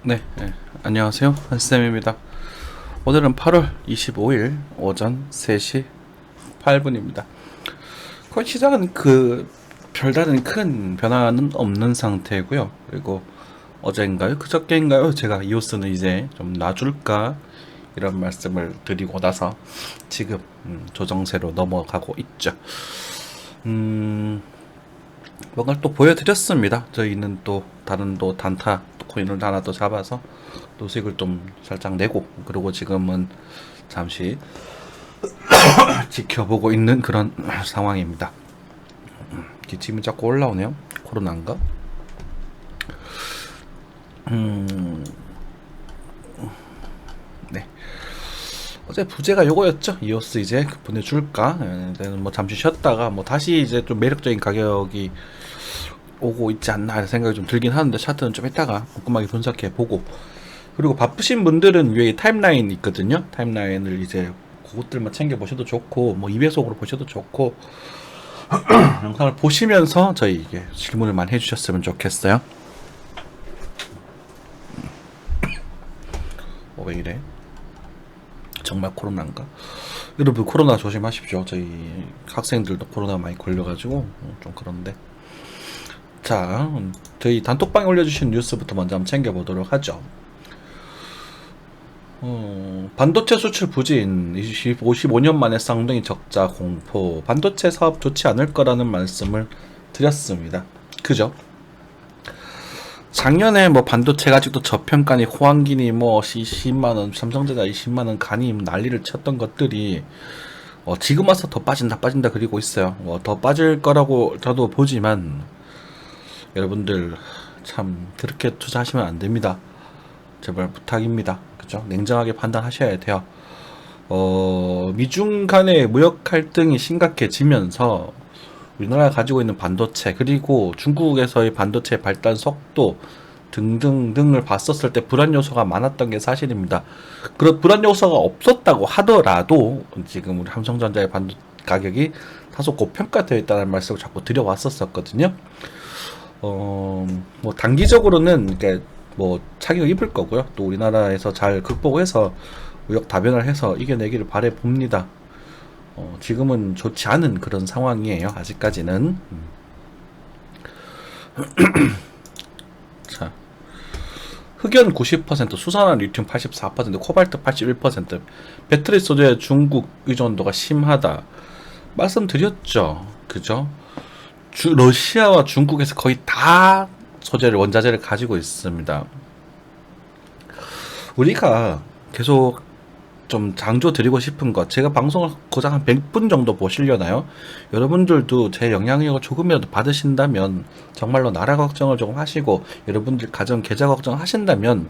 네, 안녕하세요. 한쌤입니다. 오늘은 8월 25일 오전 3시 8분입니다. 거의 시장은 별다른 큰 변화는 없는 상태고요. 그리고 어제인가요? 그저께인가요? 제가 이오스는 이제 좀 놔줄까? 이런 말씀을 드리고 나서 지금 조정세로 넘어가고 있죠. 뭔가 또 보여드렸습니다. 저희는 또 다른 또 단타 코인을 하나 또 잡아서 또 수익을 좀 살짝 내고, 그리고 지금은 잠시 지켜보고 있는 그런 상황입니다. 기침이 자꾸 올라오네요. 코로나인가? 네. 어제 부제가 요거였죠. 이오스 이제 보내줄까? 이제는 뭐 잠시 쉬었다가 뭐 다시 이제 좀 매력적인 가격이 오고 있지 않나 하는 생각이 좀 들긴 하는데, 차트는 좀 이따가 꼼꼼하게 분석해 보고, 그리고 바쁘신 분들은 위에 타임라인 있거든요. 타임라인을 이제 그것들만 챙겨 보셔도 좋고, 뭐 2배속으로 보셔도 좋고, 영상을 보시면서 저희에게 질문을 많이 해주셨으면 좋겠어요. 왜 이래? 정말 코로나인가? 여러분 코로나 조심하십시오. 저희 학생들도 코로나 많이 걸려가지고 좀 그런데. 자, 저희 단톡방에 올려주신 뉴스부터 먼저 한번 챙겨보도록 하죠. 반도체 수출 부진, 55년 만에 쌍둥이 적자 공포, 반도체 사업 좋지 않을 거라는 말씀을 드렸습니다. 그죠? 작년에 뭐 반도체가 아직도 저평가니 호황기니 뭐 20만원, 삼성전자 20만원 간이 난리를 쳤던 것들이 지금 와서 더 빠진다 그리고 있어요. 더 빠질 거라고 저도 보지만, 여러분들 참 그렇게 투자하시면 안 됩니다. 제발 부탁입니다. 그죠? 냉정하게 판단하셔야 돼요. 미중 간의 무역 갈등이 심각해지면서 우리나라가 가지고 있는 반도체, 그리고 중국에서의 반도체 발달 속도 등등등을 봤었을 때 불안 요소가 많았던 게 사실입니다. 그런 불안 요소가 없었다고 하더라도 지금 우리 삼성전자의 반도 가격이 다소 고평가되어 있다는 말씀을 자꾸 드려왔었거든요. 뭐 단기적으로는 이게 뭐 차익을 입을 거고요. 또 우리나라에서 잘 극복해서 무역 다변화를 해서 이겨내기를 바래 봅니다. 지금은 좋지 않은 그런 상황이에요. 아직까지는. 자, 흑연 90%, 수산화 리튬 84%, 코발트 81%, 배터리 소재 중국 의존도가 심하다. 말씀드렸죠. 그죠? 러시아와 중국에서 거의 다 원자재를 가지고 있습니다. 우리가 계속 좀 강조드리고 싶은 것, 제가 방송을 고작 한 100분 정도 보시려나요? 여러분들도 제 영향력을 조금이라도 받으신다면, 정말로 나라 걱정을 조금 하시고 여러분들 가정 계좌 걱정 하신다면,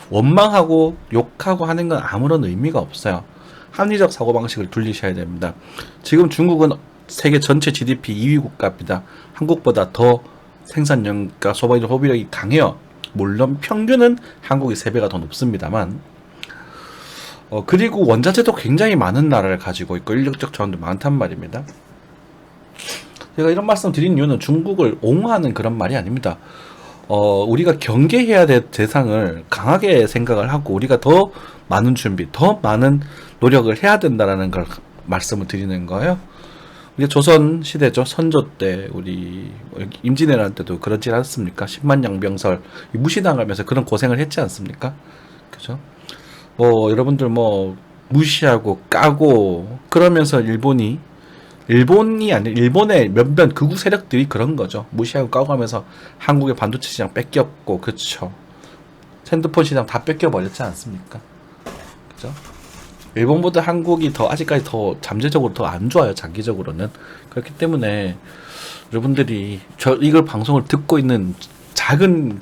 원망하고 욕하고 하는 건 아무런 의미가 없어요. 합리적 사고방식을 둘리셔야 됩니다. 지금 중국은 세계 전체 GDP 2위 국가입니다. 한국보다 더 생산량과 소비력이 강해요. 물론 평균은 한국이 3배가 더 높습니다만, 그리고 원자재도 굉장히 많은 나라를 가지고 있고 인력적 자원도 많단 말입니다. 제가 이런 말씀 드린 이유는 중국을 옹호하는 그런 말이 아닙니다. 우리가 경계해야 될 대상을 강하게 생각을 하고, 우리가 더 많은 준비, 더 많은 노력을 해야 된다라는 걸 말씀을 드리는 거예요. 이게 조선 시대죠. 선조 때 우리 임진왜란 때도 그러지 않습니까? 10만 양병설 무시당하면서 그런 고생을 했지 않습니까? 그죠? 뭐 여러분들 뭐 무시하고 까고 그러면서 일본이 아니라 일본의 몇몇 극우 세력들이 그런 거죠. 무시하고 까고 하면서 한국의 반도체 시장 뺏겼고, 그렇죠. 핸드폰 시장 다 뺏겨버렸지 않습니까? 그죠? 일본보다 한국이 아직까지 더 잠재적으로 더 안 좋아요. 장기적으로는. 그렇기 때문에 여러분들이 이걸 방송을 듣고 있는 작은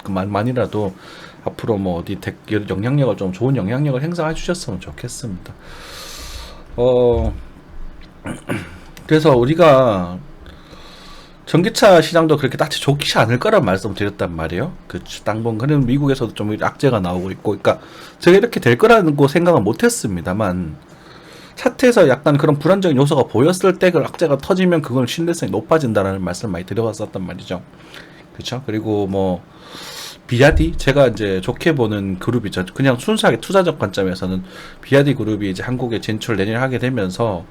분만이라도 앞으로 뭐 어디 영향력을 좀 좋은 영향력을 행사해 주셨으면 좋겠습니다. 그래서 우리가 전기차 시장도 그렇게 딱히 좋지 않을 거란 말씀을 드렸단 말이에요. 당분 그는 미국에서도 좀 악재가 나오고 있고, 그러니까 제가 이렇게 될 거라는 생각은 못했습니다만, 차트에서 약간 그런 불안정한 요소가 보였을 때 그 악재가 터지면 그건 신뢰성이 높아진다라는 말씀을 많이 드려왔었단 말이죠. 그렇죠? 그리고 뭐 비아디 제가 이제 좋게 보는 그룹이죠. 그냥 순수하게 투자적 관점에서는 비아디 그룹이 이제 한국에 진출 내년 하게 되면서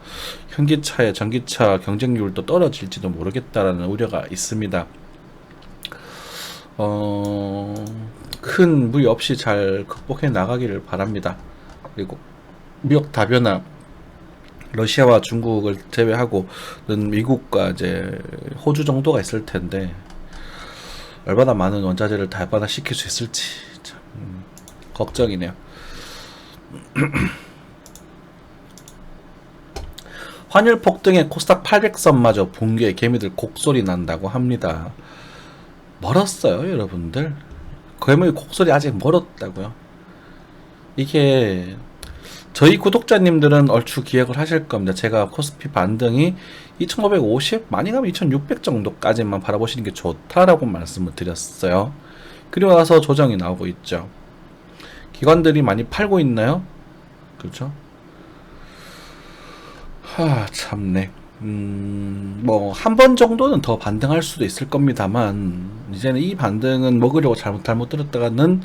현기차의 전기차 경쟁률도 떨어질지도 모르겠다라는 우려가 있습니다. 큰 무리 없이 잘 극복해 나가기를 바랍니다. 그리고 미국 다변화 러시아와 중국을 제외하고는 미국과 이제 호주 정도가 있을 텐데 얼마나 많은 원자재를 달반화 시킬 수 있을지 참, 걱정이네요. 환율 폭등에 코스닥 800선마저 붕괴 개미들 곡소리 난다고 합니다. 멀었어요, 여러분들. 괴물 곡소리 아직 멀었다고요. 이게 저희 구독자님들은 얼추 기억을 하실 겁니다. 제가 코스피 반등이 2550, 많이 가면 2600 정도까지만 바라보시는 게 좋다라고 말씀을 드렸어요. 그리고 나서 조정이 나오고 있죠. 기관들이 많이 팔고 있나요? 그렇죠? 참네. 뭐 한 번 정도는 더 반등할 수도 있을 겁니다만 이제는 이 반등은 먹으려고 잘못 들었다가는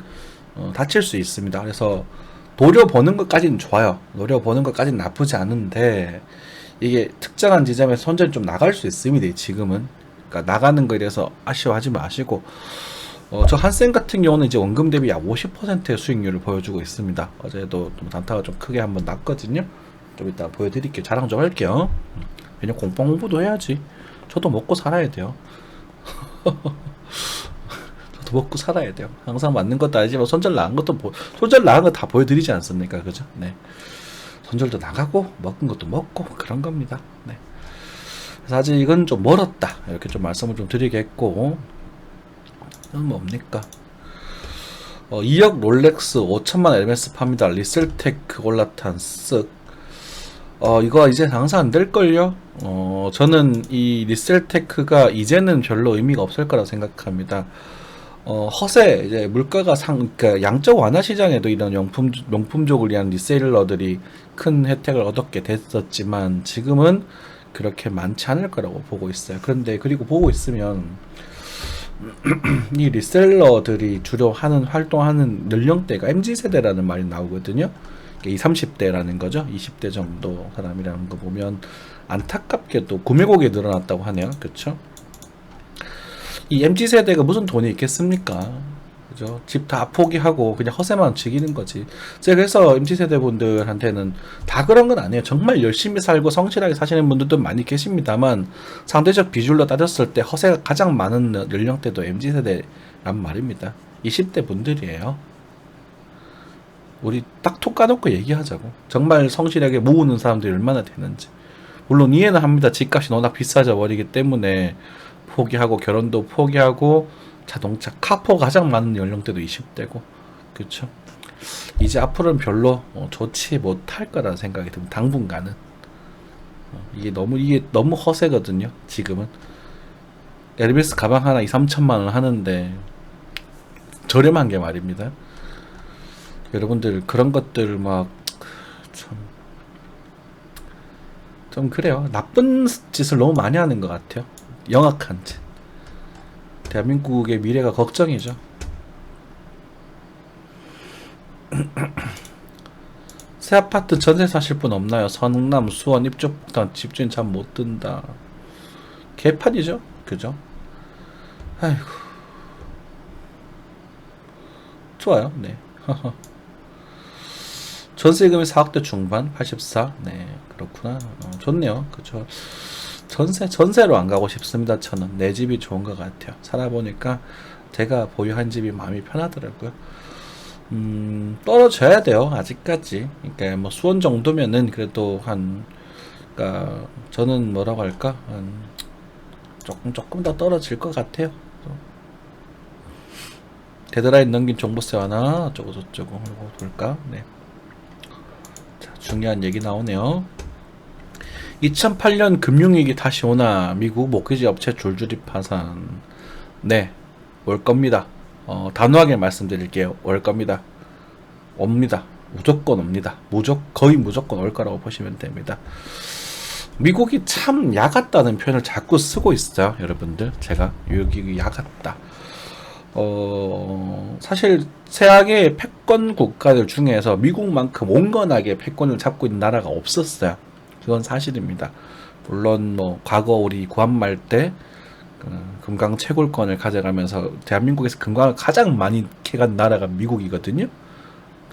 다칠 수 있습니다. 그래서 노려보는 것까지는 좋아요. 노려보는 것까지는 나쁘지 않은데 이게 특정한 지점에서 손절이 좀 나갈 수 있습니다. 지금은. 그러니까 나가는 거에 대해서 아쉬워하지 마시고 저 한센 같은 경우는 이제 원금 대비 약 50%의 수익률을 보여주고 있습니다. 어제도 단타가 좀 크게 한번 났거든요. 좀 이따 보여드릴게요. 자랑 좀 할게요. 왜냐 공방 홍보도 해야지. 저도 먹고 살아야 돼요. 저도 먹고 살아야 돼요. 항상 맞는 것도 아니지만 손절 나간 것도 손절 나간 거 다 보여드리지 않습니까? 그죠? 네. 손절도 나가고 먹은 것도 먹고 그런 겁니다. 네. 그래서 아직 이건 좀 멀었다. 이렇게 좀 말씀을 좀 드리겠고, 이건 뭡니까? 2억 롤렉스 5천만 LMS 팝니다. 리셀테크 올라탄 쓱. 이거 이제 장사 안 될걸요? 저는 이 리셀테크가 이제는 별로 의미가 없을 거라고 생각합니다. 허세, 이제 물가가 그러니까 양적 완화 시장에도 이런 명품족을 위한 리셀러들이 큰 혜택을 얻게 됐었지만 지금은 그렇게 많지 않을 거라고 보고 있어요. 그런데 그리고 보고 있으면 이 리셀러들이 주로 활동하는 연령대가 MZ세대라는 말이 나오거든요. 20, 30대라는 거죠. 20대 정도 사람이라는 거 보면 안타깝게도 구매곡이 늘어났다고 하네요. 그쵸? 이 MZ세대가 무슨 돈이 있겠습니까? 그죠? 집 다 포기하고 그냥 허세만 즐기는 거지. 제가 그래서 MZ세대 분들한테는 다 그런 건 아니에요. 정말 열심히 살고 성실하게 사시는 분들도 많이 계십니다만 상대적 비율로 따졌을 때 허세가 가장 많은 연령대도 MZ세대란 말입니다. 20대 분들이에요. 우리 딱 톡 까놓고 얘기하자고. 정말 성실하게 모으는 사람들이 얼마나 되는지. 물론 이해는 합니다. 집값이 워낙 비싸져 버리기 때문에 포기하고 결혼도 포기하고 자동차 카포가 가장 많은 연령대도 20대고 그렇죠. 이제 앞으로는 별로 좋지 못할 거라는 생각이 듭니다. 당분간은 이게 너무 허세거든요. 지금은 에르메스 가방 하나 2, 3천만 원 하는데 저렴한 게 말입니다. 여러분들 그런 것들 막 좀 그래요. 나쁜 짓을 너무 많이 하는 것 같아요. 영악한 짓. 대한민국의 미래가 걱정이죠. 새 아파트 전세 사실 분 없나요? 성남, 수원, 입주폭탄 집주인 잠 못 든다. 개판이죠? 그죠? 아이고. 좋아요. 네. 전세금이 4억대 중반, 84. 네, 그렇구나. 좋네요. 그쵸. 전세로 안 가고 싶습니다. 저는 내 집이 좋은 것 같아요. 살아보니까 제가 보유한 집이 마음이 편하더라고요. 떨어져야 돼요. 아직까지. 그러니까 뭐 수원 정도면은 그래도 그러니까 저는 뭐라고 할까? 조금 더 떨어질 것 같아요. 데드라인 넘긴 종부세 하나 어쩌고 저쩌고 이거 볼까? 네. 자, 중요한 얘기 나오네요. 2008년 금융위기 다시 오나? 미국 모기지 업체 줄줄이 파산. 네, 올 겁니다. 단호하게 말씀드릴게요. 올 겁니다. 옵니다. 무조건 옵니다. 거의 무조건 올 거라고 보시면 됩니다. 미국이 참 야같다는 표현을 자꾸 쓰고 있어요. 여러분들 제가 여기 야같다. 사실 세계 패권 국가들 중에서 미국만큼 온건하게 패권을 잡고 있는 나라가 없었어요. 그건 사실입니다. 물론 뭐 과거 우리 구한말 때 금강 채굴권을 가져가면서 대한민국에서 금강을 가장 많이 캐간 나라가 미국이거든요.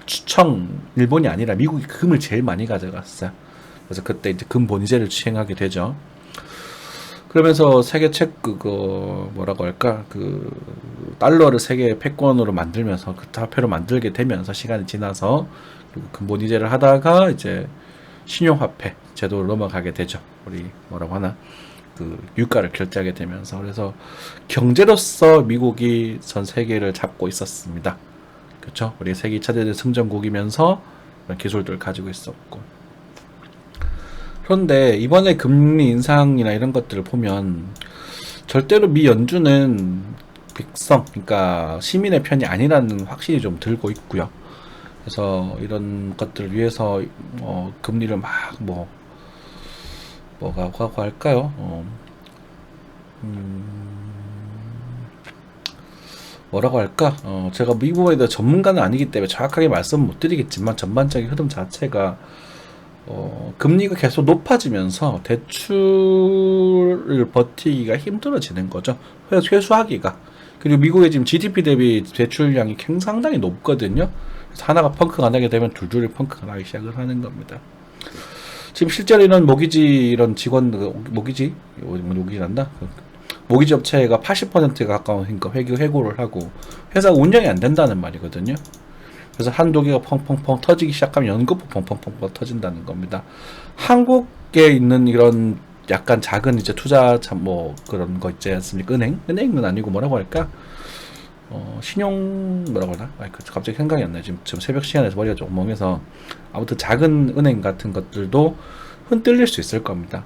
추청 일본이 아니라 미국이 금을 제일 많이 가져갔어요. 그래서 그때 이제 금 본위제를 시행하게 되죠. 그러면서 세계 그거 뭐라고 할까 그 달러를 세계 패권으로 만들면서 그 화폐로 만들게 되면서 시간이 지나서 그리고 금본위제를 하다가 이제 신용화폐 제도로 넘어가게 되죠. 우리 뭐라고 하나 그 유가를 결제하게 되면서 그래서 경제로서 미국이 전 세계를 잡고 있었습니다. 그렇죠? 우리 세계 2차 대전 승전국이면서 그런 기술들을 가지고 있었고. 그런데 이번에 금리 인상이나 이런 것들을 보면 절대로 미 연준은 백성, 그러니까 시민의 편이 아니라는 확신이 좀 들고 있고요. 그래서 이런 것들을 위해서 금리를 막 뭐라고 할까요? 뭐라고 할까? 제가 미국에 대해 전문가는 아니기 때문에 정확하게 말씀 못 드리겠지만 전반적인 흐름 자체가 금리가 계속 높아지면서 대출을 버티기가 힘들어지는 거죠. 회수하기가. 그리고 미국의 지금 GDP 대비 대출량이 상당히 높거든요. 그래서 하나가 펑크가 나게 되면 둘둘이 펑크가 나기 시작을 하는 겁니다. 지금 실제로 이런 모기지 이런 직원 모기지 난다. 모기지 업체가 80%가 가까운 회고를 하고 회사가 운영이 안 된다는 말이거든요. 그래서 한두 개가 펑펑펑 터지기 시작하면 연거푸 펑펑펑 터진다는 겁니다. 한국에 있는 이런 약간 작은 이제 투자 뭐 그런 거 있지 않습니까? 은행은 아니고 뭐라고 할까? 신용 뭐라고 하나? 갑자기 생각이 안 나요. 지금 새벽 시간에서 머리가 조금 멍해서 아무튼 작은 은행 같은 것들도 흔들릴 수 있을 겁니다.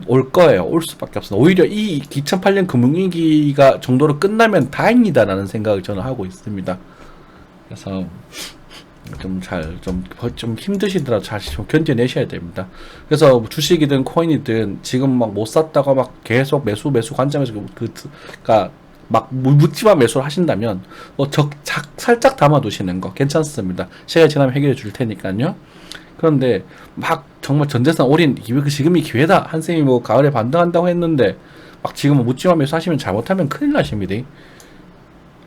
올 거예요. 올 수밖에 없어. 오히려 이 2008년 금융위기가 정도로 끝나면 다행이다라는 생각을 저는 하고 있습니다. 그래서 좀 힘드시더라도 잘 좀 견뎌내셔야 됩니다. 그래서 주식이든 코인이든 지금 막 못 샀다가 막 계속 매수 관점에서 그니까 막 묻지마 매수를 하신다면 살짝 담아두시는 거 괜찮습니다. 시간이 지나면 해결해 줄 테니까요. 그런데 막 정말 전재산 올인 지금이 기회다. 한쌤이 뭐 가을에 반등한다고 했는데 막 지금 묻지마 매수하시면 잘못하면 큰일 나십니다.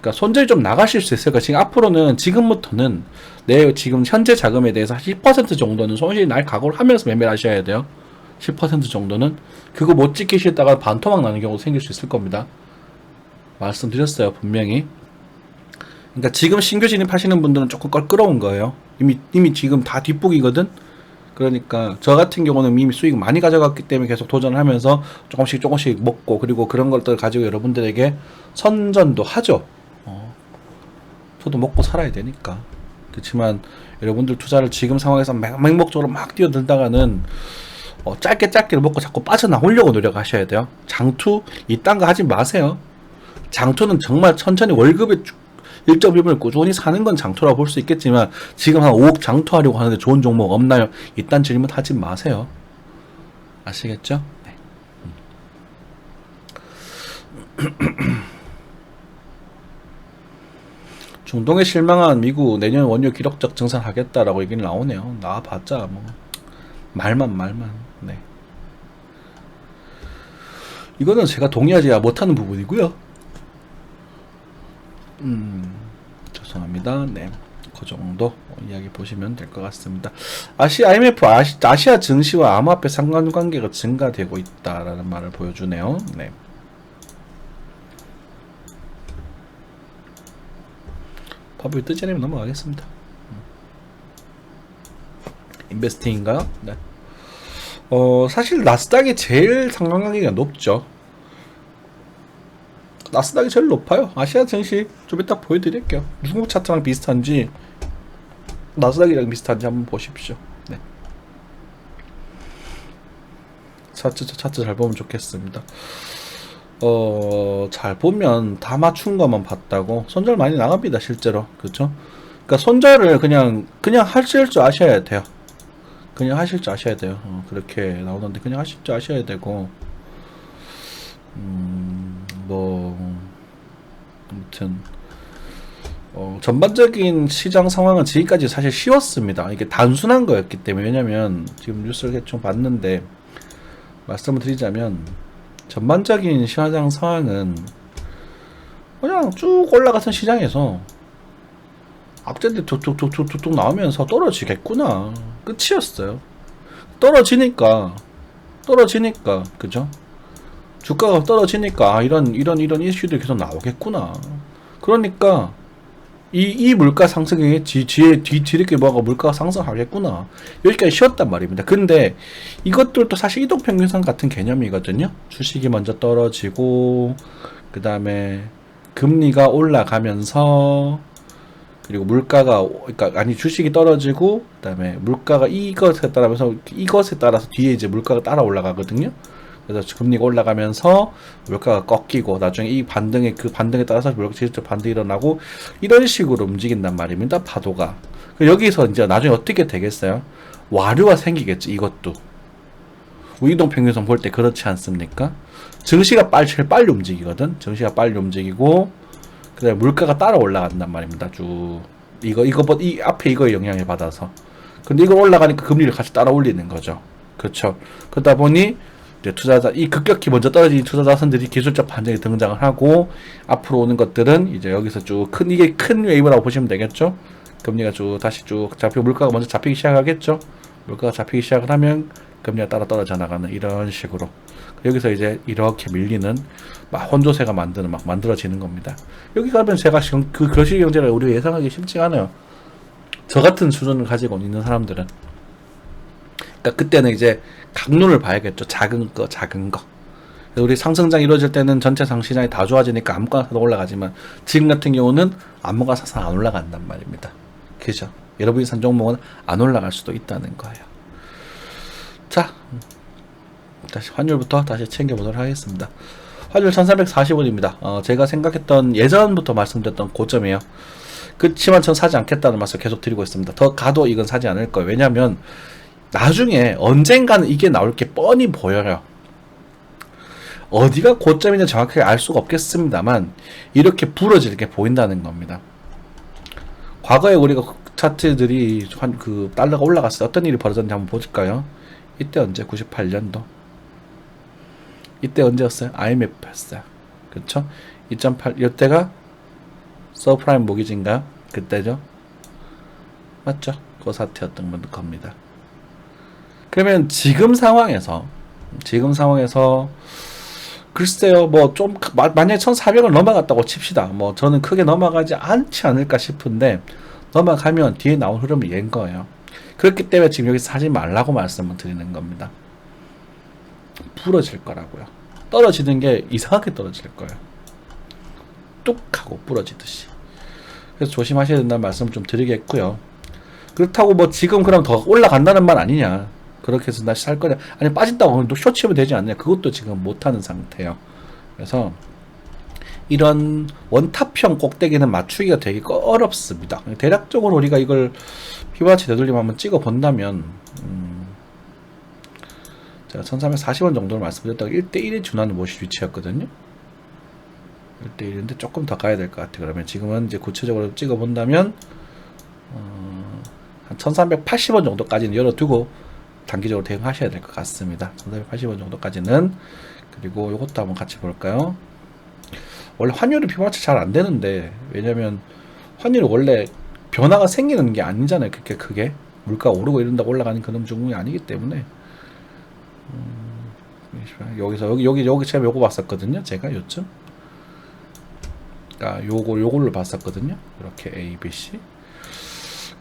그러니까 손절이 좀 나가실 수 있을까? 지금 앞으로는 지금부터는 내 지금 현재 자금에 대해서 10% 정도는 손실이 날 각오를 하면서 매매를 하셔야 돼요. 10% 정도는 그거 못 지키시다가 반토막 나는 경우도 생길 수 있을 겁니다. 말씀드렸어요 분명히. 그러니까 지금 신규 진입하시는 분들은 조금 껄끄러운 거예요. 이미 지금 다 뒷북이거든. 그러니까 저 같은 경우는 이미 수익 많이 가져갔기 때문에 계속 도전을 하면서 조금씩 먹고 그리고 그런 것들 가지고 여러분들에게 선전도 하죠. 저도 먹고 살아야 되니까. 그렇지만 여러분들 투자를 지금 상황에서 맹목적으로 막 뛰어들다가는 짧게 먹고 자꾸 빠져나오려고 노력하셔야 돼요. 장투 이딴 거 하지 마세요. 장투는 정말 천천히 월급의 1.1분을 꾸준히 사는 건 장투라고 볼 수 있겠지만 지금 한 5억 장투하려고 하는데 좋은 종목 없나요? 이딴 질문 하지 마세요. 아시겠죠? 네. 중동에 실망한 미국 내년 원유 기록적 증산하겠다라고 얘기는 나오네요. 나와봤자 뭐 말만. 네. 이거는 제가 동의하지 못하는 부분이고요. 죄송합니다. 네. 그 정도 이야기 보시면 될 것 같습니다. IMF 아시아 증시와 암호화폐 상관관계가 증가되고 있다라는 말을 보여주네요. 네. 법을 뜨지 않으면 넘어가겠습니다. 인베스팅인가요? 네. 사실 나스닥이 제일 상관관계가 높죠. 나스닥이 제일 높아요. 아시아 증시 좀 이따 보여드릴게요. 중국 차트랑 비슷한지 나스닥이랑 비슷한지 한번 보십시오. 네. 차트 잘 보면 좋겠습니다. 잘 보면 다 맞춘 것만 봤다고 손절 많이 나갑니다 실제로. 그렇죠? 그러니까 손절을 그냥 하실 줄 아셔야 돼요. 그냥 하실 줄 아셔야 돼요. 그렇게 나오는데 그냥 하실 줄 아셔야 되고 뭐 아무튼 전반적인 시장 상황은 지금까지 사실 쉬웠습니다. 이게 단순한 거였기 때문에. 왜냐면 지금 뉴스를 대충 봤는데 말씀을 드리자면 전반적인 시장 상황은 그냥 쭉 올라가던 시장에서 악재들이 툭툭툭툭툭 나오면서 떨어지겠구나, 끝이었어요. 떨어지니까 그죠? 주가가 떨어지니까 이런 이슈들이 계속 나오겠구나. 그러니까 이 물가 상승에 뒤늦게 뭐가 물가가 상승하겠구나, 여기까지 쉬었단 말입니다. 근데 이것들도 사실 이동평균선 같은 개념이거든요. 주식이 먼저 떨어지고 그 다음에 금리가 올라가면서, 그리고 물가가, 그러니까 아니 주식이 떨어지고 그다음에 물가가 이것에 따라서 뒤에 이제 물가가 따라 올라가거든요. 그래서 금리가 올라가면서 물가가 꺾이고 나중에 이 반등에 따라서 물가 지수적 반등이 일어나고 이런 식으로 움직인단 말입니다. 파도가. 여기서 이제 나중에 어떻게 되겠어요? 와류가 생기겠지. 이것도 이동평균선 볼 때 그렇지 않습니까? 증시가 제일 빨리 움직이거든. 증시가 빨리 움직이고 그다음에 물가가 따라 올라간단 말입니다. 쭉 이 앞에 이거에 영향을 받아서. 근데 이거 올라가니까 금리를 같이 따라 올리는 거죠. 그렇죠. 그러다 보니 이제 이 급격히 먼저 떨어진 투자자선들이 기술적 반등이 등장을 하고, 앞으로 오는 것들은 이제 여기서 쭉 이게 큰 웨이브라고 보시면 되겠죠. 금리가 다시 잡히고 물가가 먼저 잡히기 시작하겠죠. 물가가 잡히기 시작을 하면 금리가 따라 떨어져 나가는 이런 식으로. 여기서 이제 이렇게 밀리는 혼조세가 만들어지는 겁니다. 여기 가면 제가 그 거시경제를 우리가 예상하기 쉽지 않아요. 저 같은 수준을 가지고 있는 사람들은. 그러니까 그때는 이제 강론을 봐야겠죠. 작은 거. 우리 상승장이 이루어질 때는 전체 상시장이 다 좋아지니까 아무거나 사도 올라가지만, 지금 같은 경우는 아무거나 사서 안 올라간단 말입니다. 그죠? 여러분이 산 종목은 안 올라갈 수도 있다는 거예요. 자, 다시 환율부터 다시 챙겨보도록 하겠습니다. 환율 1340원입니다. 제가 생각했던, 예전부터 말씀드렸던 고점이에요. 그렇지만 전 사지 않겠다는 말씀을 계속 드리고 있습니다. 더 가도 이건 사지 않을 거예요. 왜냐면 나중에 언젠가는 이게 나올 게 뻔히 보여요. 어디가 고점인지 정확하게 알 수가 없겠습니다만 이렇게 부러질 게 보인다는 겁니다. 과거에 우리가 차트들이 그 달러가 올라갔을 때 어떤 일이 벌어졌는지 한번 볼까요? 이때 언제? 98년도. 이때 언제였어요? IMF였어요. 그쵸? 2.8, 이때가 서프라임 모기지인가? 그때죠? 맞죠? 그 사태였던 겁니다. 그러면 지금 상황에서 글쎄요, 만약에 1400을 넘어갔다고 칩시다. 저는 크게 넘어가지 않지 않을까 싶은데, 넘어가면 뒤에 나온 흐름을 옌 거예요. 그렇기 때문에 지금 여기서 사지 말라고 말씀을 드리는 겁니다. 부러질 거라고요. 떨어지는 게 이상하게 떨어질 거예요. 뚝 하고 부러지듯이. 그래서 조심하셔야 된다는 말씀을 좀 드리겠고요. 그렇다고 지금 그럼 더 올라간다는 말 아니냐, 그렇게 해서 다시 살 거냐, 아니 빠진다고 또 쇼치면 되지 않느냐, 그것도 지금 못하는 상태예요. 그래서 이런 원탑형 꼭대기는 맞추기가 되게 어렵습니다. 대략적으로 우리가 이걸 피보나치 되돌림 한번 찍어 본다면, 제가 1340원 정도를 말씀드렸다가 1대1에 준하는 위치였거든요. 1대1인데 조금 더 가야 될 것 같아요. 그러면 지금은 이제 구체적으로 찍어 본다면 한 1380원 정도까지는 열어두고 단기적으로 대응하셔야 될 것 같습니다. 1480원 정도까지는. 그리고 이것도 한번 같이 볼까요? 원래 환율이 피보나치 잘 안 되는데, 왜냐면 환율이 원래 변화가 생기는 게 아니잖아요. 그렇게 크게 물가 오르고 이런다고 올라가는 그런 종목이 아니기 때문에. 여기 제가 요거 봤었거든요. 제가 요쯤, 그러니까 요걸로 봤었거든요. 이렇게 A, B, C.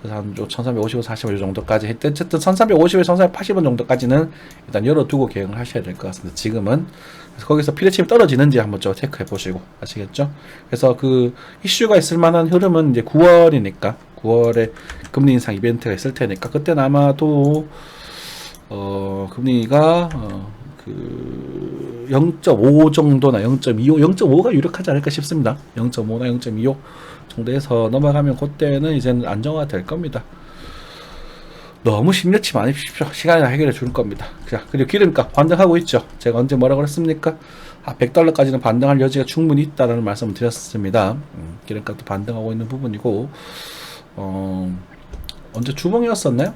그래서 한 1350원, 40원 이 정도까지 했대. 어쨌든 1350원, 1380원 정도까지는 일단 열어두고 계획을 하셔야 될 것 같습니다. 지금은. 그래서 거기서 피레침이 떨어지는지 한번 좀 체크해 보시고, 아시겠죠? 그래서 그 이슈가 있을 만한 흐름은 이제 9월이니까, 9월에 금리 인상 이벤트가 있을 테니까, 그때는 아마도 금리가 그 0.5 정도나 0.25, 0.5가 유력하지 않을까 싶습니다. 0.5나 0.25 정도에서 넘어가면 그때는 이제는 안정화 될 겁니다. 너무 심려치 마십시오. 시간이나 해결해 줄 겁니다. 자, 그리고 기름값 반등하고 있죠. 제가 언제 뭐라고 그랬습니까? $100까지는 반등할 여지가 충분히 있다라는 말씀을 드렸습니다. 기름값도 반등하고 있는 부분이고, 언제 주봉이었었나요?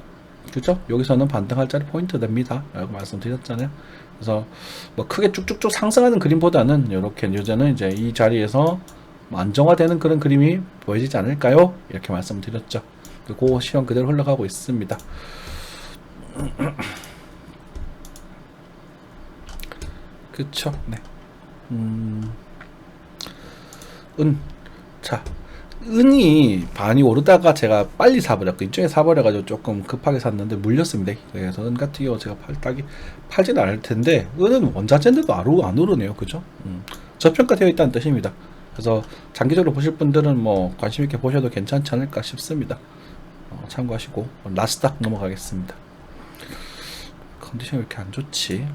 그죠? 여기서는 반등할 자리 포인트 됩니다. 라고 말씀드렸잖아요. 그래서 뭐 크게 쭉쭉쭉 상승하는 그림보다는 이렇게 요새는 이제 이 자리에서 안정화되는 그런 그림이 보여지지 않을까요? 이렇게 말씀드렸죠. 그 시황 그대로 흘러가고 있습니다. 그쵸? 네. 자, 은이 많이 오르다가 제가 빨리 사버렸고 이쪽에 사버려가지고 조금 급하게 샀는데 물렸습니다. 그래서 은 같은 경우 제가 팔지는 않을 텐데 은은 원자재인데도 안 오르네요. 그죠? 저평가 되어 있다는 뜻입니다. 그래서 장기적으로 보실 분들은 뭐 관심 있게 보셔도 괜찮지 않을까 싶습니다. 참고하시고 나스닥 넘어가겠습니다. 컨디션이 왜 이렇게 안 좋지?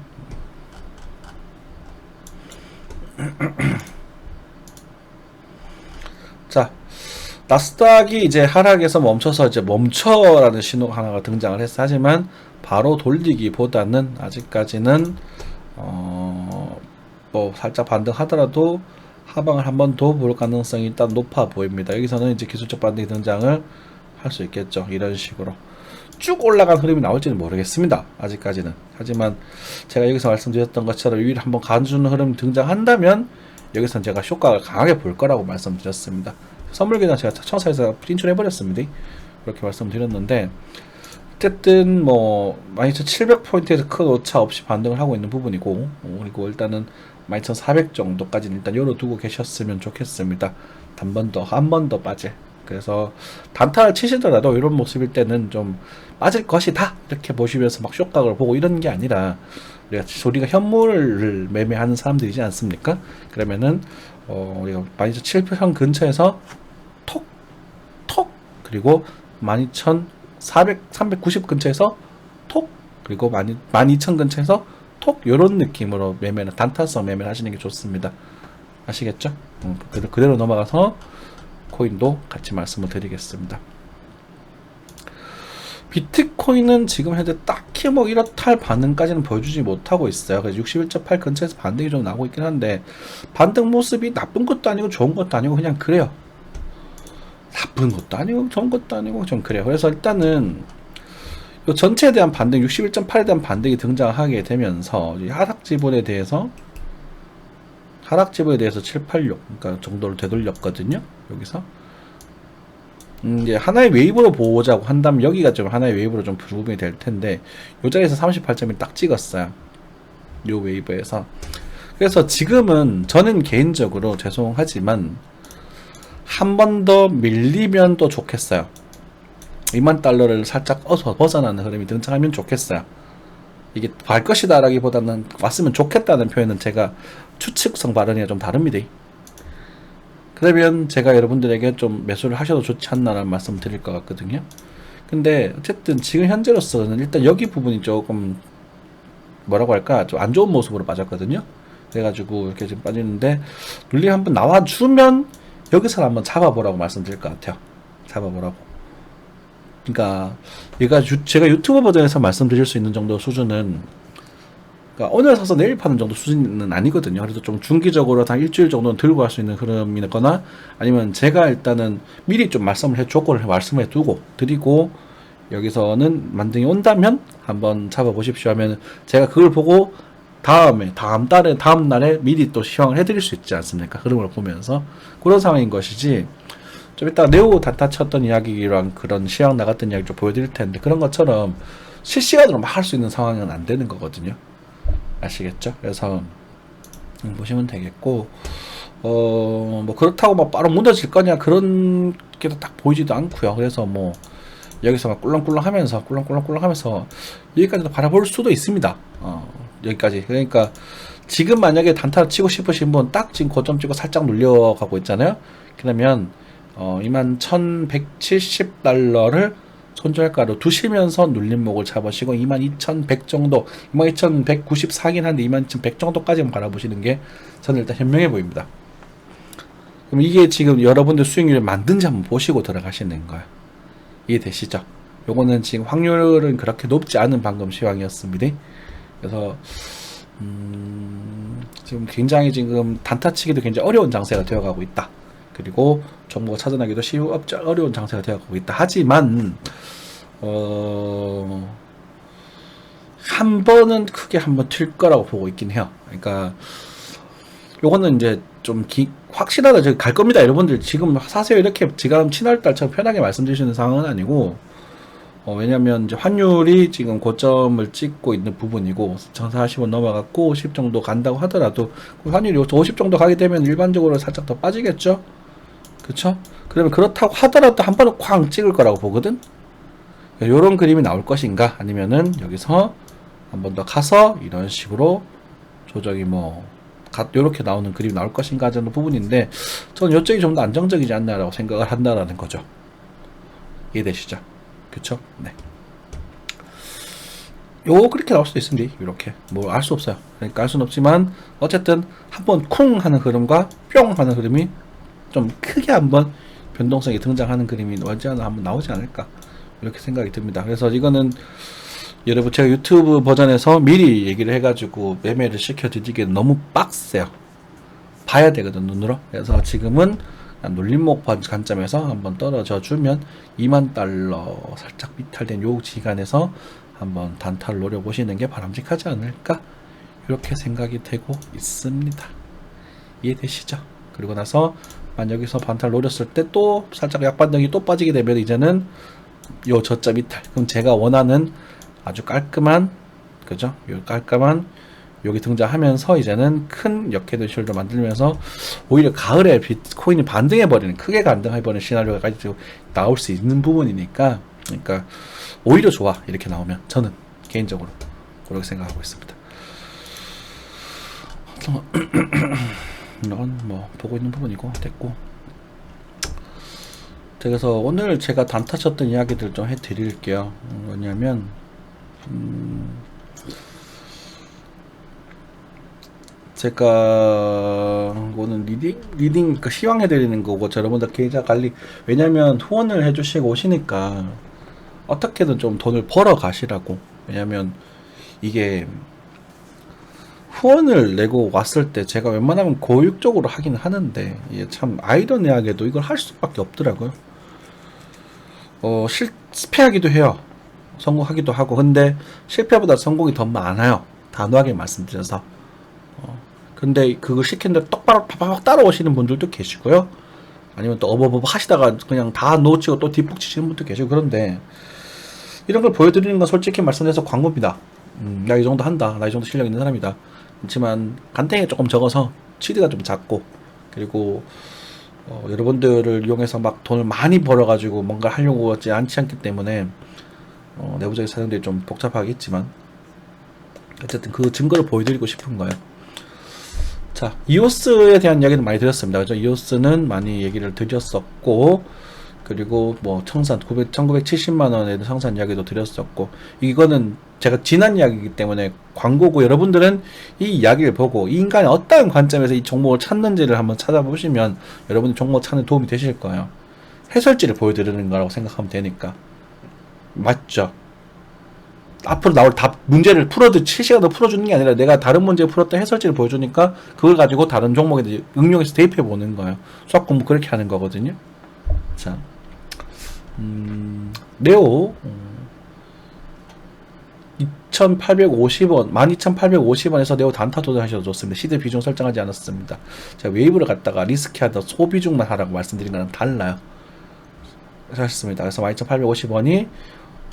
자, 나스닥이 이제 하락에서 멈춰서 이제 멈춰라는 신호가 하나가 등장을 했어. 하지만 바로 돌리기보다는 아직까지는 뭐 살짝 반등하더라도 하방을 한 번 더 볼 가능성이 일단 높아 보입니다. 여기서는 이제 기술적 반등이 등장을 할 수 있겠죠. 이런 식으로 쭉 올라간 흐름이 나올지는 모르겠습니다. 아직까지는. 하지만 제가 여기서 말씀드렸던 것처럼 위를 한번 가주는 흐름이 등장한다면 여기서는 제가 효과를 강하게 볼 거라고 말씀드렸습니다. 선물 계단 제가 청사에서 프린트를 해버렸습니다. 그렇게 말씀드렸는데 어쨌든 뭐 12,700포인트에서 큰 오차 없이 반등을 하고 있는 부분이고, 그리고 일단은 12,400 정도까지는 일단 열어두고 계셨으면 좋겠습니다. 한 번 더 빠질. 그래서 단타를 치시더라도 이런 모습일 때는 좀 빠질 것이다 이렇게 보시면서 막 쇼각을 보고 이런 게 아니라, 우리가 현물을 매매하는 사람들이지 않습니까? 그러면은 우리가 12,700 근처에서 톡 그리고 12,390 근처에서 톡, 그리고 12,000 근처에서 톡, 요런 느낌으로 매매는 단타성 매매를 하시는 게 좋습니다. 아시겠죠? 그대로 넘어가서 코인도 같이 말씀을 드리겠습니다. 비트코인은 지금 현재 딱히 뭐 이렇다 할 반응까지는 보여주지 못하고 있어요. 그래서 61.8 근처에서 반등이 좀 나오고 있긴 한데, 반등 모습이 나쁜 것도 아니고 좋은 것도 아니고 그냥 그래요. 나쁜 것도 아니고 좋은 것도 아니고 좀 그래요. 그래서 일단은 이 전체에 대한 반등, 61.8에 대한 반등이 등장하게 되면서 하락 지분에 대해서 786, 그러니까 정도를 되돌렸거든요. 여기서 이제 하나의 웨이브로 보자고 한다면 여기가 좀 하나의 웨이브로 좀 부분이 될 텐데, 요 자리에서 38점이 딱 찍었어요. 요 웨이브에서. 그래서 지금은 저는 개인적으로 죄송하지만 한 번 더 밀리면 또 좋겠어요. 2만 달러를 살짝 벗어나는 흐름이 등장하면 좋겠어요. 이게 갈 것이다 라기보다는 왔으면 좋겠다는 표현은 제가 추측성 발언이 좀 다릅니다. 그러면 제가 여러분들에게 좀 매수를 하셔도 좋지 않나라는 말씀 드릴 것 같거든요. 근데 어쨌든 지금 현재로서는 일단 여기 부분이 조금 뭐라고 할까, 좀 안 좋은 모습으로 빠졌거든요. 그래가지고 이렇게 지금 빠지는데, 눌림 한번 나와주면 여기서 한번 잡아보라고 말씀드릴 것 같아요. 잡아보라고. 그러니까 얘가 제가 유튜브 버전에서 말씀드릴 수 있는 정도 수준은, 그러니까 오늘 사서 내일 파는 정도 수준은 아니거든요. 그래도 좀 중기적으로 한 일주일 정도는 들고 갈 수 있는 흐름이거나, 아니면 제가 일단은 미리 좀 조건을 말씀해 두고 드리고, 여기서는 만등이 온다면 한번 잡아보십시오 하면 제가 그걸 보고 다음 날에 미리 또 시황을 해드릴 수 있지 않습니까? 흐름을 보면서 그런 상황인 것이지, 좀 이따 네오 단타 쳤던 이야기랑 그런 시황 나갔던 이야기 좀 보여드릴 텐데, 그런 것처럼 실시간으로 막 할 수 있는 상황은 안 되는 거거든요. 아시겠죠? 그래서 보시면 되겠고, 뭐 그렇다고 막 바로 무너질 거냐 그런 게 딱 보이지도 않고요. 그래서 뭐 여기서 막 꿀렁꿀렁 하면서 여기까지도 바라볼 수도 있습니다. 여기까지. 그러니까 지금 만약에 단타를 치고 싶으신 분 딱 지금 고점 찍고 살짝 눌려가고 있잖아요. 그러면 21,170달러를 손절가로 두시면서 눌림목을 잡으시고 22,100 정도, 22,194긴 한데 22,100 정도까지만 바라보시는 게 저는 일단 현명해 보입니다. 그럼 이게 지금 여러분들 수익률을 만든지 한번 보시고 들어가시는 거예요. 이해되시죠? 요거는 지금 확률은 그렇게 높지 않은 방금 시황이었습니다. 그래서 지금 굉장히 지금 단타치기도 굉장히 어려운 장세가 되어가고 있다. 그리고 정보가 찾아나기도 어려운 장세가 되어가고 있다. 하지만 한 번은 크게 한번 튈 거라고 보고 있긴 해요. 그러니까 요거는 이제 좀 확실하다, 저기 갈 겁니다. 여러분들 지금 사세요 이렇게 지금 친할딸처럼 편하게 말씀드리시는 상황은 아니고, 왜냐면 이제 환율이 지금 고점을 찍고 있는 부분이고 1040원 넘어갔고 50 정도 간다고 하더라도 그 환율이 50 정도 가게 되면 일반적으로 살짝 더 빠지겠죠. 그쵸? 그러면 그렇다고 하더라도 한 번은 쾅 찍을 거라고 보거든. 요런 그림이 나올 것인가, 아니면은 여기서 한 번 더 가서 이런 식으로 조정이 요렇게 나오는 그림이 나올 것인가 하는 부분인데, 저는 이쪽이 좀 더 안정적이지 않나라고 생각을 한다라는 거죠. 이해되시죠? 그쵸? 네. 그렇게 나올 수도 있습니다. 이렇게. 알 수 없어요. 그러니까 알 수는 없지만, 어쨌든, 한번 쿵 하는 흐름과 뿅 하는 흐름이 좀 크게 한번 변동성이 등장하는 그림이 언제나 한번 나오지 않을까. 이렇게 생각이 듭니다. 그래서 이거는, 여러분, 제가 유튜브 버전에서 미리 얘기를 해가지고 매매를 시켜드리기엔 너무 빡세요. 봐야 되거든, 눈으로. 그래서 지금은 눌림목 관점에서 한번 떨어져 주면 2만 달러 살짝 미탈된 요 지간에서 한번 단타를 노려보시는 게 바람직하지 않을까, 이렇게 생각이 되고 있습니다. 이해되시죠? 그리고 나서 여기서 반타를 노렸을 때 또 살짝 약반등이 또 빠지게 되면 이제는 요 저자 미탈, 그럼 제가 원하는 아주 깔끔한, 그죠? 요 깔끔한 여기 등장하면서 이제는 큰 역헤드 숄더 만들면서 오히려 가을에 비트코인이 반등해버리는, 크게 반등해버리는 시나리오가 나올 수 있는 부분이니까, 그러니까 오히려 좋아, 이렇게 나오면. 저는 개인적으로 그렇게 생각하고 있습니다. 이건 보고 있는 부분이고 됐고, 그래서 오늘 제가 단타 쳤던 이야기들 좀 해드릴게요. 뭐냐면 제가 오늘 리딩 그러니까 시황해드리는 거고, 여러분들 계좌 관리, 왜냐면 후원을 해주시고 오시니까 어떻게든 좀 돈을 벌어 가시라고. 왜냐면 이게 후원을 내고 왔을 때 제가 웬만하면 고육적으로 하긴 하는데, 이게 참 아이러니하게도 이걸 할 수밖에 없더라고요. 실패하기도 해요. 성공하기도 하고. 근데 실패보다 성공이 더 많아요, 단호하게 말씀드려서. 근데 그걸 시키는데 똑바로 팍팍 따라오시는 분들도 계시고요. 아니면 또 어버버버 하시다가 그냥 다 놓치고 또 뒷북 치시는 분도 계시고. 그런데 이런 걸 보여드리는 건 솔직히 말씀드려서 광고입니다. 나 이 정도 한다, 나 이 정도 실력 있는 사람이다. 그렇지만 간땡이 조금 적어서 치드가 좀 작고, 그리고 여러분들을 이용해서 막 돈을 많이 벌어가지고 뭔가 하려고 하지 않기 때문에 내부적인 사정들이 좀 복잡하겠지만 어쨌든 그 증거를 보여드리고 싶은 거예요. 자, 이오스에 대한 이야기는 많이 드렸습니다. 그죠? 이오스는 많이 얘기를 드렸었고, 그리고 청산 1970만원에 청산 이야기도 드렸었고, 이거는 제가 지난 이야기이기 때문에 광고고, 여러분들은 이 이야기를 보고 이 인간이 어떠한 관점에서 이 종목을 찾는지를 한번 찾아보시면 여러분들 종목 찾는 도움이 되실 거예요. 해설지를 보여드리는 거라고 생각하면 되니까. 맞죠? 앞으로 나올 문제를 실시간으로 풀어주는 게 아니라 내가 다른 문제 풀었던 해설지를 보여주니까 그걸 가지고 다른 종목에 응용해서 대입해 보는 거예요. 수학 공부 그렇게 하는 거거든요. 자, 네오 2,850원, 12,850원에서 네오 단타 도전하셔도 좋습니다. 시드 비중 설정하지 않았습니다. 제가 웨이브를 갖다가 리스크하다 소비중만 하라고 말씀드린 거랑 달라요. 하셨습니다. 그래서 12,850원이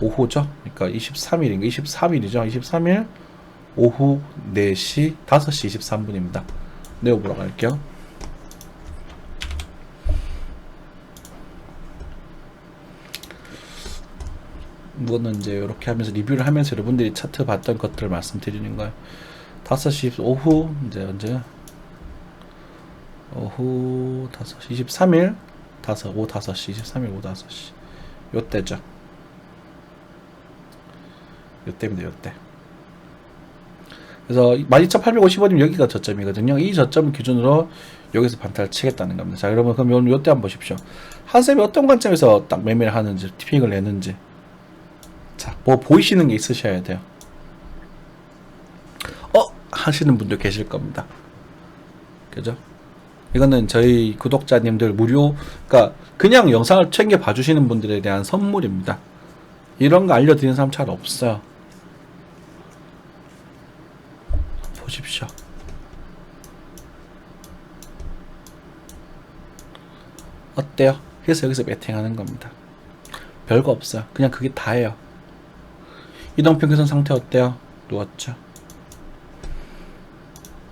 오후죠. 그러니까 23일인가? 23일이죠. 23일 오후 4시, 5시 23분입니다. 네오 보러 갈게요. 이거는 이제 이렇게 하면서 리뷰를 하면서 여러분들이 차트 봤던 것들을 말씀드리는 거예요. 5시 오후, 이제 언제? 오후 5시 23일 오후 5시 23일 오후 5시 요때죠. 요때입니다. 요때. 그래서 12,850원이면 여기가 저점이거든요. 이 저점 기준으로 여기서 반타를 치겠다는 겁니다. 자, 여러분 그럼 요때 한번 보십시오. 한쌤이 어떤 관점에서 딱 매매를 하는지, 픽을 내는지. 자, 뭐 보이시는 게 있으셔야 돼요. 하시는 분도 계실 겁니다. 그죠? 이거는 저희 구독자님들 무료, 그러니까 그냥 영상을 챙겨 봐주시는 분들에 대한 선물입니다. 이런 거 알려드리는 사람 잘 없어요. 보십시오. 어때요? 그래서 여기서 매팅하는 겁니다. 별거 없어요. 그냥 그게 다예요. 이동평균선 상태 어때요? 누웠죠.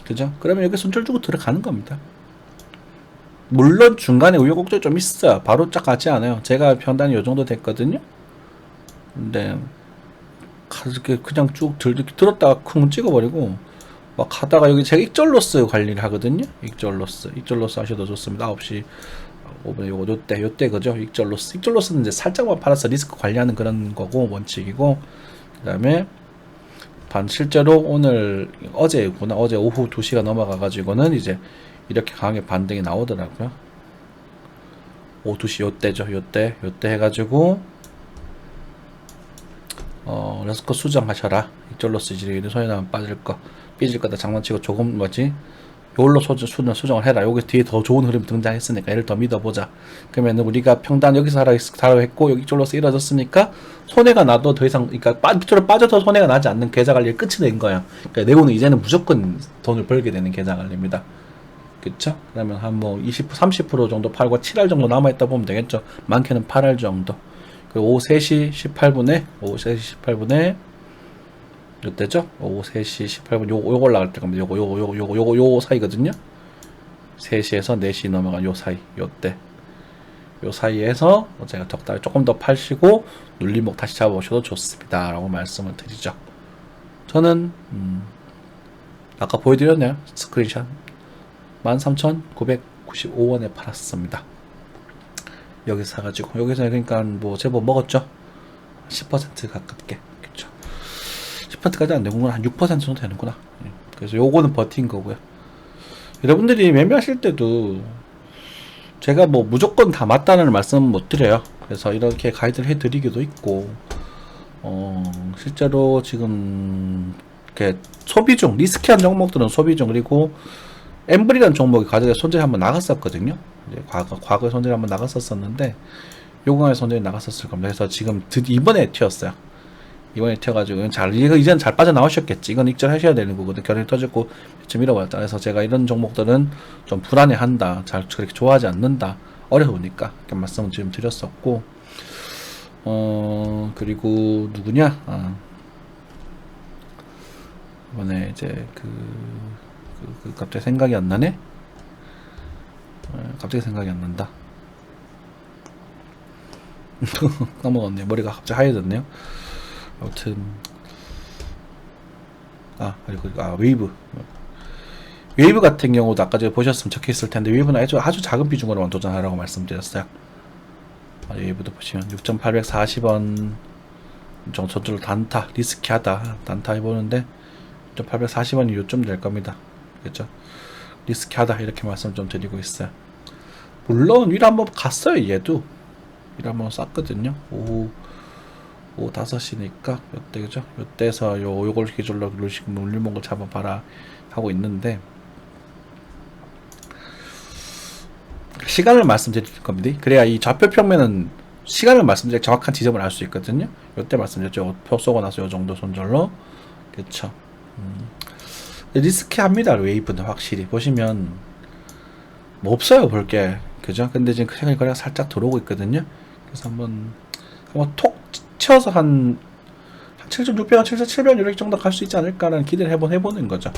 그죠? 그러면 여기 손절 주고 들어가는 겁니다. 물론 중간에 우여곡절이 좀 있어요. 바로 쫙 가지 않아요. 제가 편단이 요 정도 됐거든요. 근데 그냥 쭉 들었다가 쿵 찍어버리고 막 가다가 여기 제가 익절로스 관리를 하거든요. 익절로스 하셔도 좋습니다. 9시 5분 요때 그죠? 익절로스는 이제 살짝만 팔아서 리스크 관리하는 그런 거고 원칙이고, 그 다음에 실제로 어제 오후 2시가 넘어가가지고는 이제 이렇게 강하게 반등이 나오더라고요. 오후 2시 요때죠. 요때 해가지고 레스코 수정하셔라. 익절로스 지르기는 손에 나면 삐질 거다 장난치고 조금 요걸로 수정을 해라. 여기 뒤에 더 좋은 흐름이 등장했으니까 얘를 더 믿어보자. 그러면 우리가 평단 여기서 하라 했고 여기 익절로스 이뤄졌으니까 손해가 나도 더 이상, 그러니까 밑으로 빠져도 손해가 나지 않는 계좌 관리를 끝이 된 거야. 그러니까 내고는 이제는 무조건 돈을 벌게 되는 계좌 관리입니다. 그쵸? 그러면 한 뭐 30% 정도 팔고 7할 정도 남아있다 보면 되겠죠. 많게는 8할 정도. 그리고 오후 3시 18분에 요때죠? 오후 3시 18분 요거 나갈 때 겁니다. 요거 사이거든요. 3시에서 4시 넘어간 요 사이, 요때. 요 사이에서 제가 적당히 조금 더 파시고 눌림목 다시 잡아보셔도 좋습니다. 라고 말씀을 드리죠. 저는, 아까 보여드렸네요. 스크린샷. 13,995원에 팔았습니다. 여기서 사가지고. 여기서 그러니까 뭐 제법 먹었죠? 10% 가깝게. 10%까지 안 되고 한 6% 정도 되는구나. 그래서 요거는 버틴 거고요. 여러분들이 매매하실 때도 제가 뭐 무조건 다 맞다는 말씀은 못 드려요. 그래서 이렇게 가이드를 해드리기도 있고, 실제로 지금 이렇게 소비중, 리스키한 종목들은 소비중, 그리고 엠블이라는 종목이 과거에 손절이 한번 나갔었거든요. 이제 과거에 손절이 한번 나갔었는데 요강에 손절이 나갔었을 겁니다. 그래서 지금 이번에 튀었어요. 이번에 튀어가지고 이제는 잘 빠져나오셨겠지. 이건 익절하셔야 되는 거거든. 결혼이 터졌고 좀 잃어버렸다. 그래서 제가 이런 종목들은 좀 불안해한다, 잘 그렇게 좋아하지 않는다, 어려우니까 이렇게 말씀을 지금 드렸었고, 그리고 누구냐? 이번에 이제 갑자기 생각이 안 나네. 갑자기 생각이 안 난다. 까먹었네. 머리가 갑자기 하얘졌네요. 아무튼 웨이브 같은 경우도 아까 제가 보셨으면 적혀있을 텐데, 웨이브는 아주 작은 비중으로만 도전하라고 말씀드렸어요. 웨이브도 보시면 6,840원 정도로 단타, 리스키하다 단타 해보는데 6,840원이 요쯤 될 겁니다. 그렇죠? 리스키하다 이렇게 말씀 좀 드리고 있어요. 물론 위로 한번 갔어요. 얘도 위로 한번 쌌거든요. 오후 5시니까 요때, 그죠? 요때에서 요걸 기준으로 눌림목을 잡아봐라 하고 있는데, 시간을 말씀드릴 겁니다. 그래야 이 좌표 평면은 시간을 말씀드려 정확한 지점을 알 수 있거든요. 요때 말씀드렸죠. 표 쏘고 나서 요 정도 손절로. 그쵸? 리스키합니다. 웨이브는 확실히 보시면 뭐 없어요 볼게. 그죠? 근데 지금 생각이 거래가 살짝 들어오고 있거든요. 그래서 한번 톡 치어서 한 7,600원, 7,700원 이렇게 정도 갈 수 있지 않을까라는 기대를 해보는 거죠.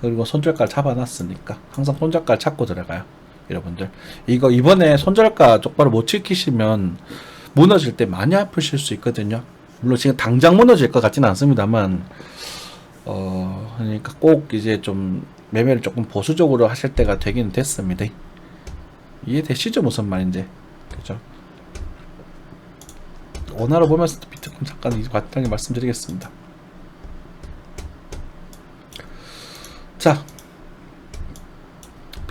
그리고 손절가를 잡아놨으니까 항상 손절가를 찾고 들어가요. 여러분들 이거 이번에 손절가 똑바로 못 지키시면 무너질 때 많이 아프실 수 있거든요. 물론 지금 당장 무너질 것 같지는 않습니다만, 그러니까 꼭 이제 좀 매매를 조금 보수적으로 하실 때가 되긴 됐습니다. 이해되시죠? 무슨 말인지. 그죠? 원화로 보면서 비트코인 잠깐 간단하게 말씀드리겠습니다. 자,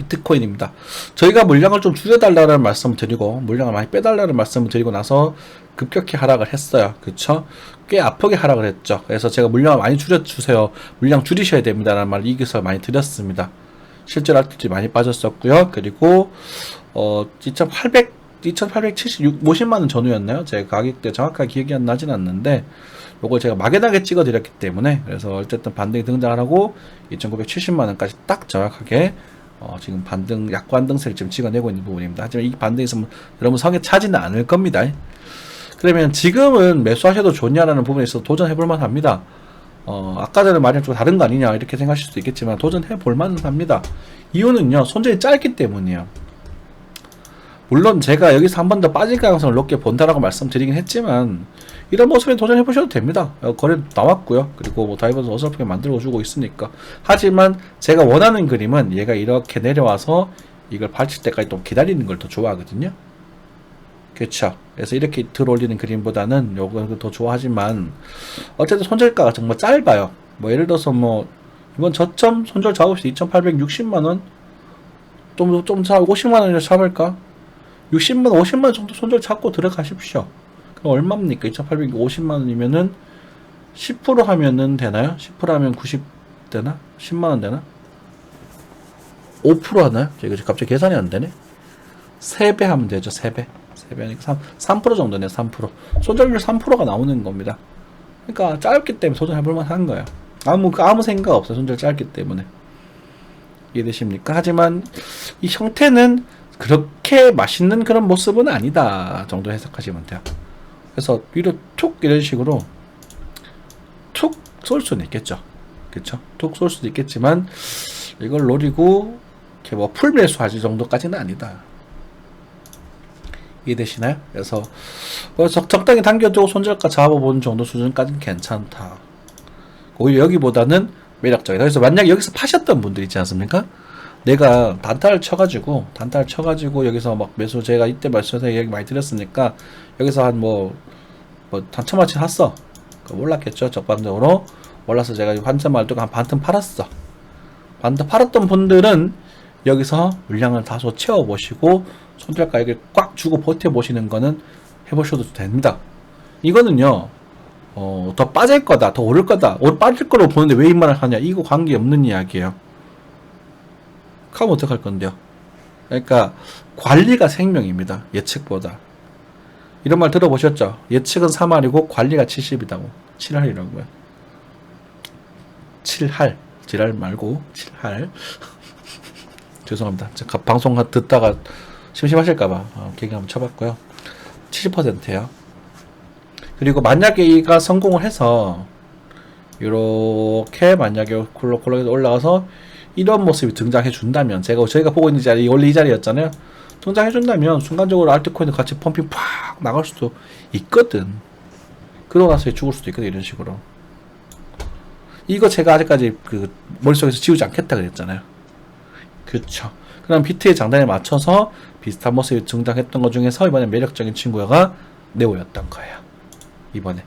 비트코인입니다. 저희가 물량을 좀 줄여달라는 말씀을 드리고 물량을 많이 빼달라는 말씀을 드리고 나서 급격히 하락을 했어요. 그쵸? 꽤 아프게 하락을 했죠. 그래서 제가 물량을 많이 줄여주세요. 물량 줄이셔야 됩니다. 라는 말을 이겨서 많이 드렸습니다. 실제로 RTT 많이 빠졌었고요. 그리고 2876, 50만원 전후였나요? 제 가격대 정확하게 기억이 안 나진 않는데 요걸 제가 막연하게 찍어 드렸기 때문에 그래서 어쨌든 반등이 등장을 하고 2970만원까지 딱 정확하게 지금 반등, 약반등세를 지금 찍어내고 있는 부분입니다. 하지만 이 반등에서 여러분 성에 차지는 않을 겁니다. 그러면 지금은 매수하셔도 좋냐라는 부분에 있어서 도전해볼만 합니다. 아까 전에 말이랑 좀 다른 거 아니냐 이렇게 생각하실 수도 있겠지만 도전해볼만 합니다. 이유는요, 손절이 짧기 때문이에요. 물론 제가 여기서 한 번 더 빠질 가능성을 높게 본다라고 말씀드리긴 했지만 이런 모습에 도전해보셔도 됩니다. 거래 나왔고요. 그리고 뭐 다이버스 어설프게 만들어주고 있으니까. 하지만 제가 원하는 그림은 얘가 이렇게 내려와서 이걸 받칠 때까지 좀 기다리는 걸 더 좋아하거든요. 그렇죠. 그래서 이렇게 들어올리는 그림보다는 요거 더 좋아하지만 어쨌든 손절가가 정말 짧아요. 뭐 예를 들어서 뭐 이번 저점 손절 잡읍시다. 2860만원 좀 50만원이라 잡을까? 60만원 50만원 정도 손절 잡고 들어가십시오. 그럼 얼마입니까? 2850만원이면은 10% 하면은 되나요? 10% 하면 90 되나? 10만원 되나? 5% 하나요? 제가 갑자기 계산이 안 되네. 3배 하면 되죠. 3배. 3배니까 3% 정도네. 3%. 손절률 3%가 나오는 겁니다. 그러니까 짧기 때문에 도전해볼만 한 거예요. 아무 생각 없어요. 손절 짧기 때문에. 이해되십니까? 하지만 이 형태는 그렇게 맛있는 그런 모습은 아니다 정도 해석하시면 돼요. 그래서 위로 툭 이런 식으로 툭 쏠 수는 있겠죠. 그쵸? 툭 쏠 수도 있겠지만 이걸 노리고 이렇게 뭐 풀매수 하지 정도까지는 아니다. 이해되시나요? 그래서 적당히 당겨주고 손절가 잡아보는 정도 수준까지는 괜찮다. 오히려 여기보다는 매력적이다. 그래서 만약에 여기서 파셨던 분들 있지 않습니까? 내가 단타를 쳐가지고 여기서 막 매수, 제가 이때 말씀해서 얘기 많이 드렸으니까 여기서 한 뭐 단천마치 샀어. 몰랐겠죠. 적반적으로 몰라서 제가 환전말 뜨고 한 반틈 팔았어. 반틈 팔았던 분들은 여기서 물량을 다소 채워보시고 손절 가격을 꽉 주고 버텨보시는 거는 해보셔도 됩니다. 이거는요, 더 빠질 거다, 더 오를 거다, 빠질 거로 보는데 왜 이 말을 하냐, 이거 관계없는 이야기예요. 하면 어떡할 건데요? 그러니까 관리가 생명입니다. 예측보다. 이런 말 들어보셨죠? 예측은 3할이고 관리가 70이다고. 7할이라고요. 7할. 지랄 말고 7할. 죄송합니다. 제가 방송 듣다가 심심하실까봐 기계 한번 쳐봤고요. 70%예요. 그리고 만약에 이가 성공을 해서 이렇게 만약에 콜록콜록에서 올라가서 이런 모습이 등장해 준다면, 저희가 보고 있는 자리 원래 이 자리였잖아요. 등장해 준다면 순간적으로 알트코인도 같이 펌핑 팍 나갈 수도 있거든. 그러고 나서 죽을 수도 있거든. 이런 식으로. 이거 제가 아직까지 그 머릿속에서 지우지 않겠다 그랬잖아요. 그쵸. 그럼 비트의 장단에 맞춰서 비슷한 모습이 등장했던 것 중에서 이번에 매력적인 친구가 네오였던 거예요. 이번에.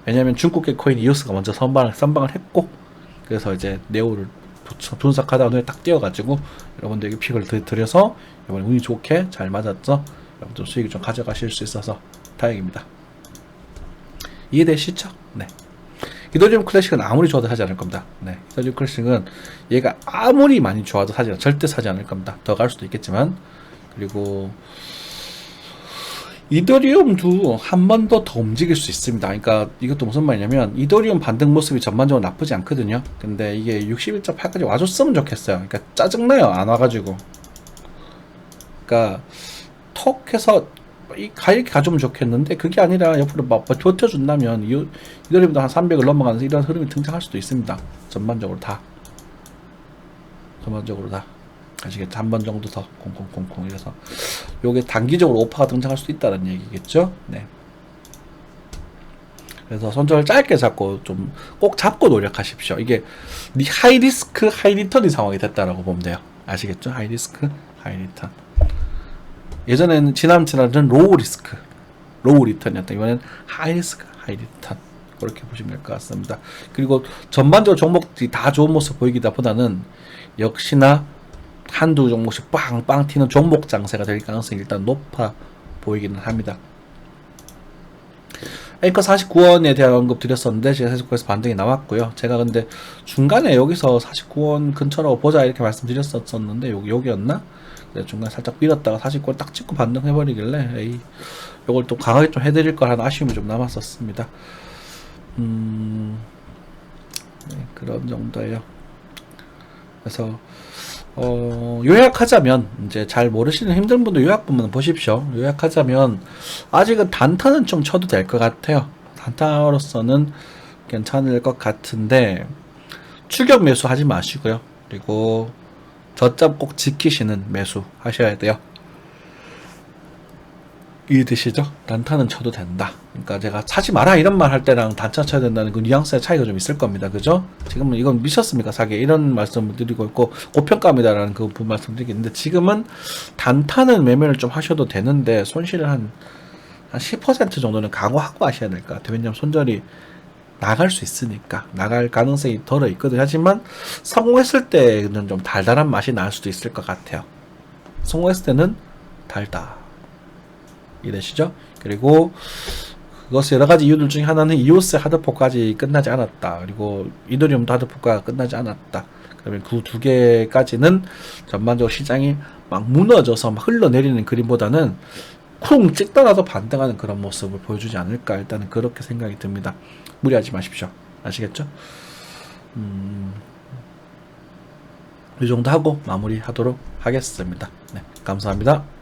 왜냐면 중국계 코인 이오스가 먼저 선방을 했고, 그래서 이제 네오를 분석하다가 눈에 딱 띄어가지고 여러분들에게 픽을 드려서 이번에 운이 좋게 잘 맞았죠. 여러분들 수익을 좀 가져가실 수 있어서 다행입니다. 이해되시죠? 네. 이더리움 클래식은 아무리 좋아도 사지 않을 겁니다. 네. 이더리움 클래식은 얘가 아무리 많이 좋아도 절대 사지 않을 겁니다. 더 갈 수도 있겠지만. 그리고 이더리움도 한 번 더 움직일 수 있습니다. 그러니까 이것도 무슨 말이냐면 이더리움 반등 모습이 전반적으로 나쁘지 않거든요. 근데 이게 61.8까지 와줬으면 좋겠어요. 그러니까 짜증나요. 안 와가지고. 그러니까 톡 해서 이렇게 가져오면 좋겠는데 그게 아니라 옆으로 막 버텨준다면 이더리움도 한 300을 넘어가면서 이런 흐름이 등장할 수도 있습니다. 전반적으로 다. 아시겠죠? 한 번 정도 더 콩콩콩콩 이래서 요게 단기적으로 오파가 등장할 수도 있다는 얘기겠죠. 네. 그래서 손절을 짧게 잡고 좀 꼭 잡고 노력하십시오. 이게 하이 리스크 하이 리턴이 상황이 됐다라고 보면 돼요. 아시겠죠? 하이 리스크 하이 리턴. 예전에는 지난주는 로우 리스크 로우 리턴이었다. 이번엔 하이 리스크 하이 리턴. 그렇게 보시면 될 것 같습니다. 그리고 전반적으로 종목들이 다 좋은 모습 보이기보다는 역시나 한두 종목씩 빵빵 튀는 종목 장세가 될 가능성이 일단 높아 보이기는 합니다. 앵커 49원에 대한 언급 드렸었는데 제가 사실 거기서 반등이 나왔고요. 제가 근데 중간에 여기서 49원 근처라고 보자 이렇게 말씀드렸었는데 여기였나? 중간에 살짝 밀었다가 49원 딱 찍고 반등해버리길래 에이, 요걸 또 강하게 좀 해드릴 거라는 아쉬움이 좀 남았었습니다. 네, 그런 정도예요. 그래서 요약하자면, 이제 잘 모르시는 힘든 분들 요약 부분 보십시오. 요약하자면 아직은 단타는 좀 쳐도 될 것 같아요. 단타로서는 괜찮을 것 같은데 추격 매수 하지 마시고요. 그리고 저점 꼭 지키시는 매수 하셔야 돼요. 이해되시죠? 단타는 쳐도 된다. 그러니까 제가 사지 마라 이런 말 할 때랑 단타 쳐야 된다는 그 뉘앙스의 차이가 좀 있을 겁니다. 그죠? 지금은 이건 미쳤습니까? 사기 이런 말씀을 드리고 있고 고평가입니다라는 그 부분 말씀드리겠는데 지금은 단타는 매매를 좀 하셔도 되는데 손실을 한 10% 정도는 각오하고 하셔야 될 것 같아요. 왜냐면 손절이 나갈 수 있으니까 나갈 가능성이 덜어 있거든요. 하지만 성공했을 때는 좀 달달한 맛이 날 수도 있을 것 같아요. 성공했을 때는 달다. 이해되시죠? 그리고 그것의 여러 가지 이유들 중에 하나는 이오스 하드포까지 끝나지 않았다. 그리고 이더리움도 하드포가 끝나지 않았다. 그러면 그 두 개까지는 전반적으로 시장이 막 무너져서 막 흘러내리는 그림보다는 쿵 찍더라도 반등하는 그런 모습을 보여주지 않을까. 일단은 그렇게 생각이 듭니다. 무리하지 마십시오. 아시겠죠? 이 정도 하고 마무리하도록 하겠습니다. 네, 감사합니다.